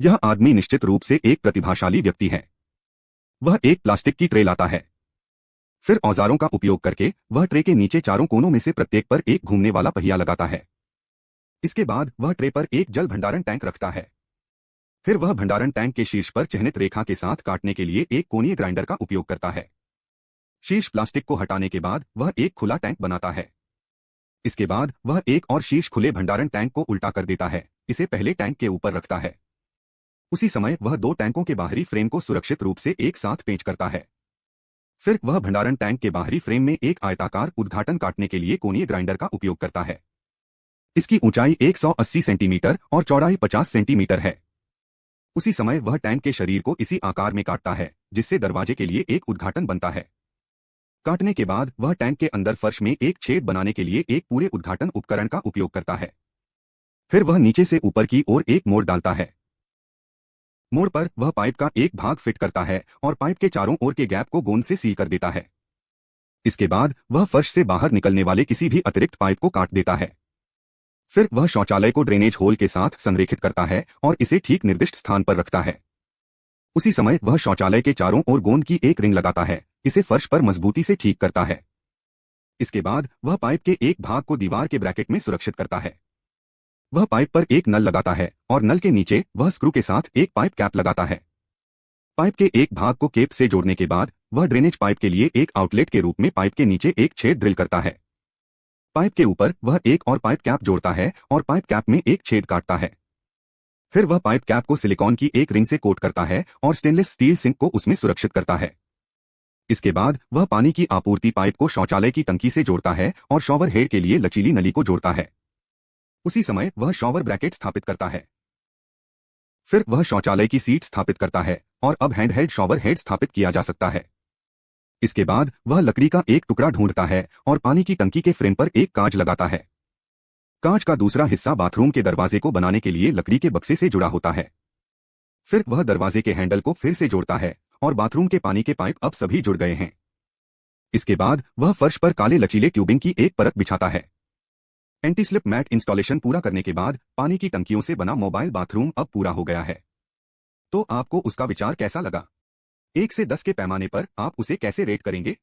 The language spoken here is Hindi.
यह आदमी निश्चित रूप से एक प्रतिभाशाली व्यक्ति है। वह एक प्लास्टिक की ट्रे लाता है। फिर औजारों का उपयोग करके वह ट्रे के नीचे चारों कोनों में से प्रत्येक पर एक घूमने वाला पहिया लगाता है। इसके बाद वह ट्रे पर एक जल भंडारण टैंक रखता है। फिर वह भंडारण टैंक के शीर्ष पर चिह्नित रेखा के साथ काटने के लिए एक कोणीय ग्राइंडर का उपयोग करता है। शीर्ष प्लास्टिक को हटाने के बाद वह एक खुला टैंक बनाता है। इसके बाद वह एक और शीर्ष खुले भंडारण टैंक को उल्टा कर देता है, इसे पहले टैंक के ऊपर रखता है। उसी समय वह दो टैंकों के बाहरी फ्रेम को सुरक्षित रूप से एक साथ पेंच करता है। फिर वह भंडारण टैंक के बाहरी फ्रेम में एक आयताकार उद्घाटन काटने के लिए कोणीय ग्राइंडर का उपयोग करता है। इसकी ऊंचाई 180 सेंटीमीटर और चौड़ाई 50 सेंटीमीटर है। उसी समय वह टैंक के शरीर को इसी आकार में काटता है, जिससे दरवाजे के लिए एक उद्घाटन बनता है। काटने के बाद वह टैंक के अंदर फर्श में एक छेद बनाने के लिए एक पूरे उद्घाटन उपकरण का उपयोग करता है। फिर वह नीचे से ऊपर की ओर एक मोड़ डालता है। मोड़ पर वह पाइप का एक भाग फिट करता है और पाइप के चारों ओर के गैप को गोंद से सील कर देता है। इसके बाद वह फर्श से बाहर निकलने वाले किसी भी अतिरिक्त पाइप को काट देता है। फिर वह शौचालय को ड्रेनेज होल के साथ संरेखित करता है और इसे ठीक निर्दिष्ट स्थान पर रखता है। उसी समय वह शौचालय के चारों ओर गोंद की एक रिंग लगाता है, इसे फर्श पर मजबूती से ठीक करता है। इसके बाद वह पाइप के एक भाग को दीवार के ब्रैकेट में सुरक्षित करता है। वह पाइप पर एक नल लगाता है और नल के नीचे वह स्क्रू के साथ एक पाइप कैप लगाता है। पाइप के एक भाग को केप से जोड़ने के बाद वह ड्रेनेज पाइप के लिए एक आउटलेट के रूप में पाइप के नीचे एक छेद ड्रिल करता है। पाइप के ऊपर वह एक और पाइप कैप जोड़ता है और पाइप कैप में एक छेद काटता है। फिर वह पाइप कैप को सिलिकॉन की एक रिंग से कोट करता है और स्टेनलेस स्टील सिंक को उसमें सुरक्षित करता है। इसके बाद वह पानी की आपूर्ति पाइप को शौचालय की टंकी से जोड़ता है और शॉवर हेड के लिए लचीली नली को जोड़ता है। उसी समय वह शॉवर ब्रैकेट स्थापित करता है। फिर वह शौचालय की सीट स्थापित करता है और अब हैंडहेल्ड शॉवर हेड स्थापित किया जा सकता है। इसके बाद वह लकड़ी का एक टुकड़ा ढूंढता है और पानी की टंकी के फ्रेम पर एक कांच लगाता है। कांच का दूसरा हिस्सा बाथरूम के दरवाजे को बनाने के लिए लकड़ी के बक्से से जुड़ा होता है। फिर वह दरवाजे के हैंडल को फिर से जोड़ता है और बाथरूम के पानी के पाइप अब सभी जुड़ गए हैं। इसके बाद वह फर्श पर काले लचीले ट्यूबिंग की एक परत बिछाता है। एंटी स्लिप मैट इंस्टॉलेशन पूरा करने के बाद पानी की टंकियों से बना मोबाइल बाथरूम अब पूरा हो गया है। तो आपको उसका विचार कैसा लगा? 1 से 10 के पैमाने पर आप उसे कैसे रेट करेंगे?